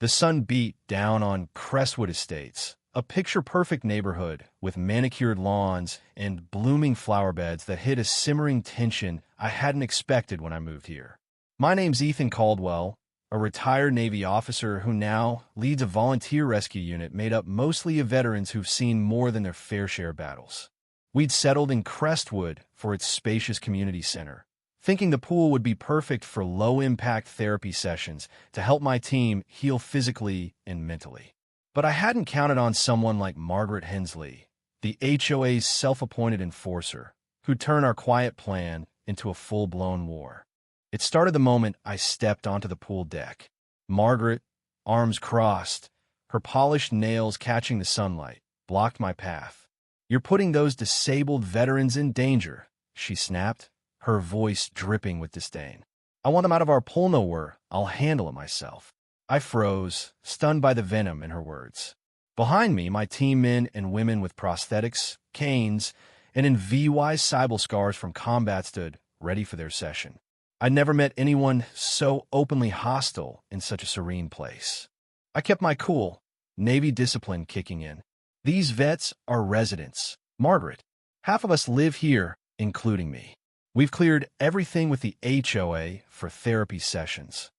The sun beat down on Crestwood Estates, a picture-perfect neighborhood with manicured lawns and blooming flower beds that hid a simmering tension I hadn't expected when I moved here. My name's Ethan Caldwell, a retired Navy officer who now leads a volunteer rescue unit made up mostly of veterans who've seen more than their fair share of battles. We'd settled in Crestwood for its spacious community center, thinking the pool would be perfect for low-impact therapy sessions to help my team heal physically and mentally. But I hadn't counted on someone like Margaret Hensley, the HOA's self-appointed enforcer, who'd turn our quiet plan into a full-blown war. It started the moment I stepped onto the pool deck. Margaret, arms crossed, her polished nails catching the sunlight, blocked my path. "You're putting those disabled veterans in danger," she snapped, her voice dripping with disdain. "I want them out of our pool nowhere. I'll handle it myself." I froze, stunned by the venom in her words. Behind me, my team men and women with prosthetics, canes, and in VY Cybele scars from combat stood, ready for their session. I'd never met anyone so openly hostile in such a serene place. I kept my cool, Navy discipline kicking in. "These vets are residents, Margaret. Half of us live here, including me. We've cleared everything with the HOA for therapy sessions."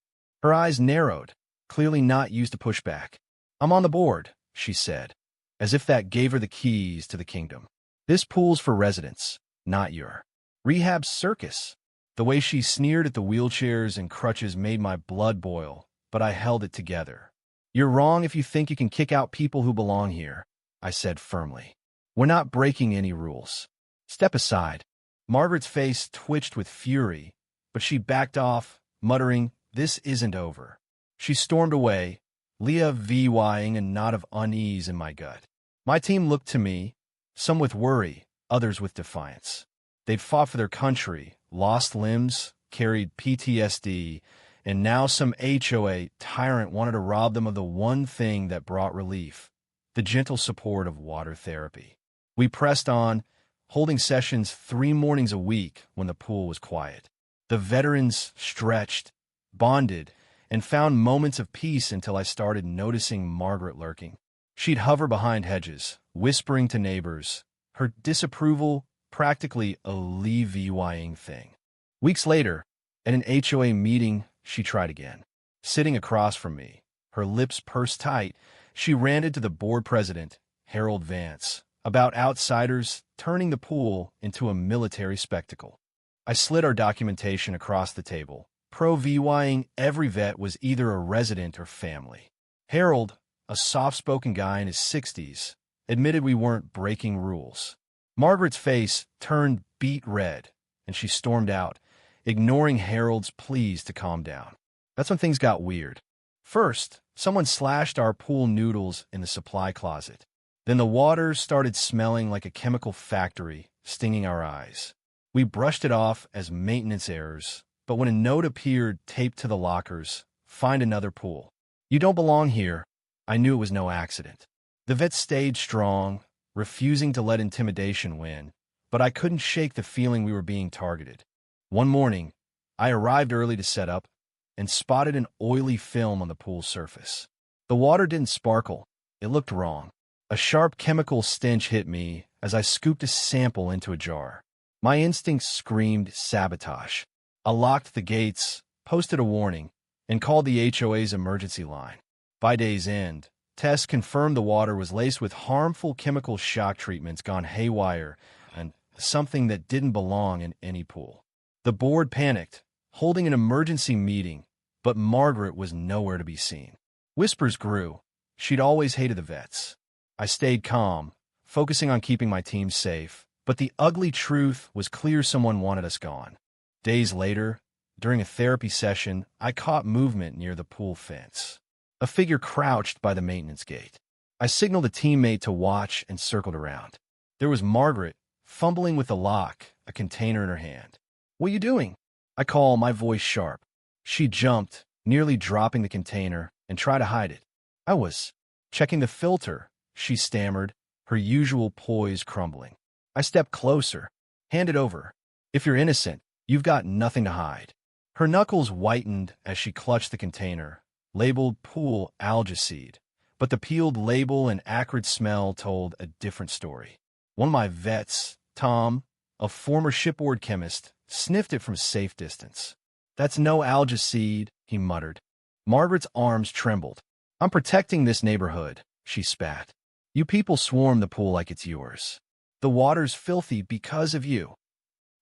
Her eyes narrowed, clearly not used to pushback. "I'm on the board," she said, as if that gave her the keys to the kingdom. "This pool's for residents, not your rehab circus." The way she sneered at the wheelchairs and crutches made my blood boil, but I held it together. "You're wrong if you think you can kick out people who belong here," I said firmly. "We're not breaking any rules. Step aside." Margaret's face twitched with fury, but she backed off, muttering, "This isn't over." She stormed away, Leah VYing a knot of unease in my gut. My team looked to me, some with worry, others with defiance. They'd fought for their country, lost limbs, carried PTSD, and now some HOA tyrant wanted to rob them of the one thing that brought relief, the gentle support of water therapy. We pressed on, holding sessions 3 mornings a week when the pool was quiet. The veterans stretched, bonded, and found moments of peace until I started noticing Margaret lurking. She'd hover behind hedges, whispering to neighbors, her disapproval practically a levying thing. Weeks later, at an HOA meeting, she tried again. Sitting across from me, her lips pursed tight, she ranted to the board president, Harold Vance, about outsiders turning the pool into a military spectacle. I slid our documentation across the table, pro-VYing every vet was either a resident or family. Harold, a soft-spoken guy in his 60s, admitted we weren't breaking rules. Margaret's face turned beet red, and she stormed out, ignoring Harold's pleas to calm down. That's when things got weird. First, someone slashed our pool noodles in the supply closet. Then the water started smelling like a chemical factory, stinging our eyes. We brushed it off as maintenance errors, but when a note appeared taped to the lockers, "Find another pool. You don't belong here," I knew it was no accident. The vet stayed strong, refusing to let intimidation win, but I couldn't shake the feeling we were being targeted. One morning, I arrived early to set up and spotted an oily film on the pool surface. The water didn't sparkle. It looked wrong. A sharp chemical stench hit me as I scooped a sample into a jar. My instincts screamed sabotage. I locked the gates, posted a warning, and called the HOA's emergency line. By day's end, tests confirmed the water was laced with harmful chemical shock treatments gone haywire and something that didn't belong in any pool. The board panicked, holding an emergency meeting, but Margaret was nowhere to be seen. Whispers grew. She'd always hated the vets. I stayed calm, focusing on keeping my team safe, but the ugly truth was clear someone wanted us gone. Days later, during a therapy session, I caught movement near the pool fence. A figure crouched by the maintenance gate. I signaled a teammate to watch and circled around. There was Margaret, fumbling with the lock, a container in her hand. "What are you doing?" I called, my voice sharp. She jumped, nearly dropping the container, and tried to hide it. "I was checking the filter," she stammered, her usual poise crumbling. I stepped closer. "Hand it over. If you're innocent, you've got nothing to hide." Her knuckles whitened as she clutched the container, labeled pool algaseed, but the peeled label and acrid smell told a different story. One of my vets, Tom, a former shipboard chemist, sniffed it from a safe distance. "That's no algaseed," he muttered. Margaret's arms trembled. "I'm protecting this neighborhood," she spat. "You people swarm the pool like it's yours. The water's filthy because of you."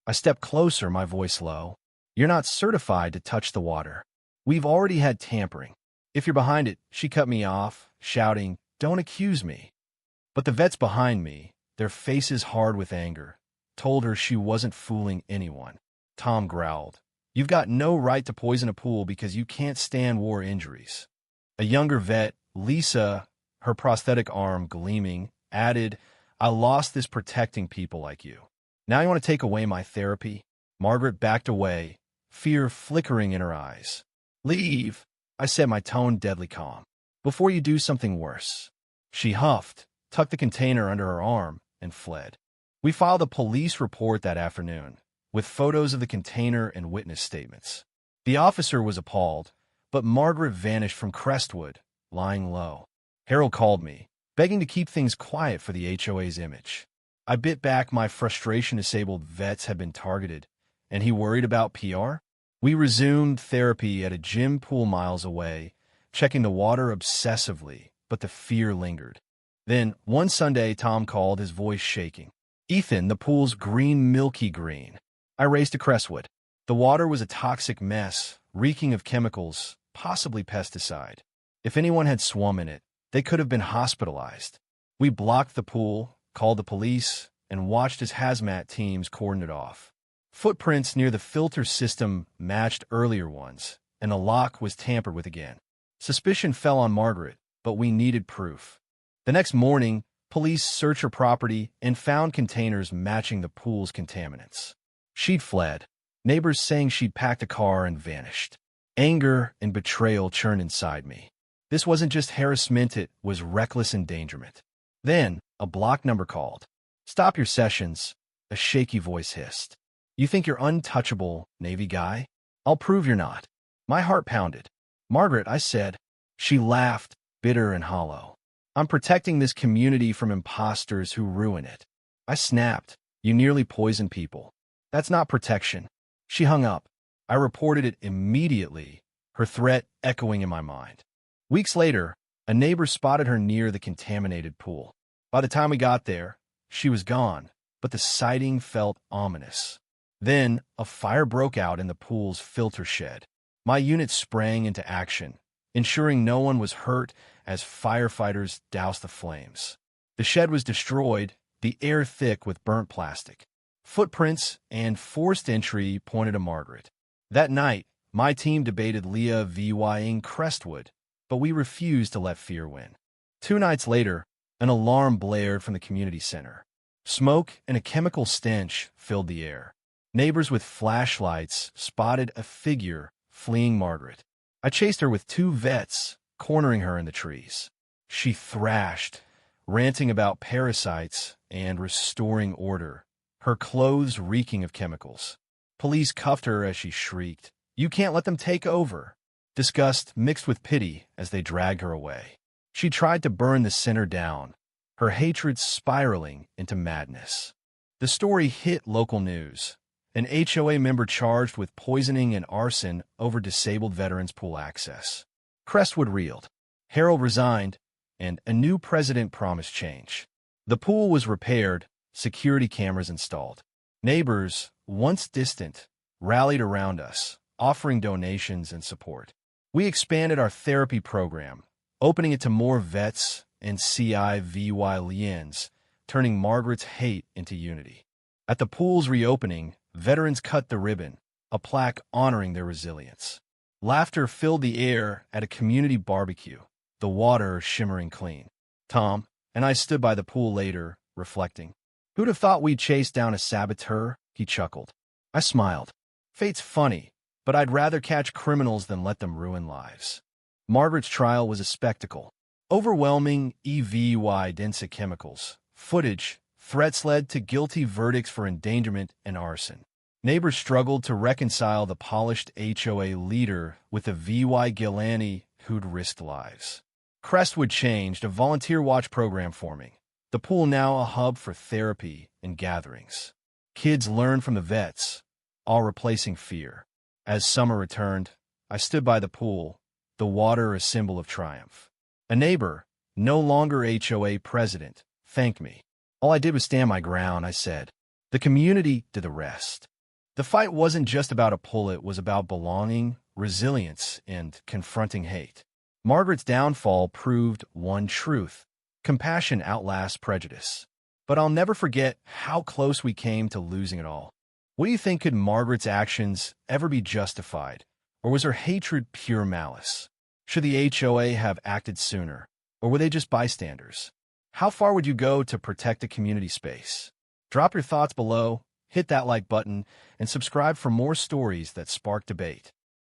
I stepped closer, my voice low. "You're not certified to touch the water. We've already had tampering. If you're behind it," she cut me off, shouting, "Don't accuse me." But the vets behind me, their faces hard with anger, told her she wasn't fooling anyone. Tom growled, "You've got no right to poison a pool because you can't stand war injuries." A younger vet, Lisa, her prosthetic arm gleaming, added, "I lost this protecting people like you. Now you want to take away my therapy?" Margaret backed away, fear flickering in her eyes. "Leave," I said, my tone deadly calm, "before you do something worse." She huffed, tucked the container under her arm, and fled. We filed a police report that afternoon, with photos of the container and witness statements. The officer was appalled, but Margaret vanished from Crestwood, lying low. Harold called me, begging to keep things quiet for the HOA's image. I bit back my frustration. Disabled vets had been targeted, and he worried about PR? We resumed therapy at a gym pool miles away, checking the water obsessively, but the fear lingered. Then, one Sunday, Tom called, his voice shaking. "Ethan, the pool's green, milky green." I raced to Crestwood. The water was a toxic mess, reeking of chemicals, possibly pesticide. If anyone had swum in it, they could have been hospitalized. We blocked the pool, called the police, and watched as hazmat teams cordoned it off. Footprints near the filter system matched earlier ones, and a lock was tampered with again. Suspicion fell on Margaret, but we needed proof. The next morning, police searched her property and found containers matching the pool's contaminants. She'd fled, neighbors saying she'd packed a car and vanished. Anger and betrayal churned inside me. This wasn't just harassment, it was reckless endangerment. Then, a block number called. "Stop your sessions," a shaky voice hissed. "You think you're untouchable, Navy guy? I'll prove you're not." My heart pounded. "Margaret," I said. She laughed, bitter and hollow. "I'm protecting this community from imposters who ruin it." I snapped. "You nearly poisoned people. That's not protection." She hung up. I reported it immediately, her threat echoing in my mind. Weeks later, a neighbor spotted her near the contaminated pool. By the time we got there, she was gone, but the sighting felt ominous. Then, a fire broke out in the pool's filter shed. My unit sprang into action, ensuring no one was hurt as firefighters doused the flames. The shed was destroyed, the air thick with burnt plastic. Footprints and forced entry pointed to Margaret. That night, my team debated Leah VYing Crestwood, but we refused to let fear win. 2 nights later, an alarm blared from the community center. Smoke and a chemical stench filled the air. Neighbors with flashlights spotted a figure fleeing Margaret. I chased her with 2 vets, cornering her in the trees. She thrashed, ranting about parasites and restoring order, her clothes reeking of chemicals. Police cuffed her as she shrieked, "You can't let them take over!" Disgust mixed with pity as they dragged her away. She tried to burn the center down, her hatred spiraling into madness. The story hit local news. An HOA member charged with poisoning and arson over disabled veterans' pool access. Crestwood reeled. Harold resigned, and a new president promised change. The pool was repaired, security cameras installed. Neighbors, once distant, rallied around us, offering donations and support. We expanded our therapy program, opening it to more vets and CIVY liens, turning Margaret's hate into unity. At the pool's reopening, veterans cut the ribbon, a plaque honoring their resilience. Laughter filled the air at a community barbecue, the water shimmering clean. Tom and I stood by the pool later, reflecting. "Who'd have thought we'd chase down a saboteur?" He chuckled. I smiled. "Fate's funny, but I'd rather catch criminals than let them ruin lives." Margaret's trial was a spectacle. Overwhelming EVY-densic chemicals, footage, threats led to guilty verdicts for endangerment and arson. Neighbors struggled to reconcile the polished HOA leader with the VY Gilani who'd risked lives. Crestwood changed, a volunteer watch program forming. The pool now a hub for therapy and gatherings. Kids learn from the vets, all replacing fear. As summer returned, I stood by the pool, the water a symbol of triumph. A neighbor, no longer HOA president, thanked me. All I did was stand my ground, I said. The community did the rest. The fight wasn't just about a pull, it was about belonging, resilience, and confronting hate. Margaret's downfall proved one truth: compassion outlasts prejudice. But I'll never forget how close we came to losing it all. What do you think? Could Margaret's actions ever be justified? Or was her hatred pure malice? Should the HOA have acted sooner? Or were they just bystanders? How far would you go to protect a community space? Drop your thoughts below, hit that like button, and subscribe for more stories that spark debate.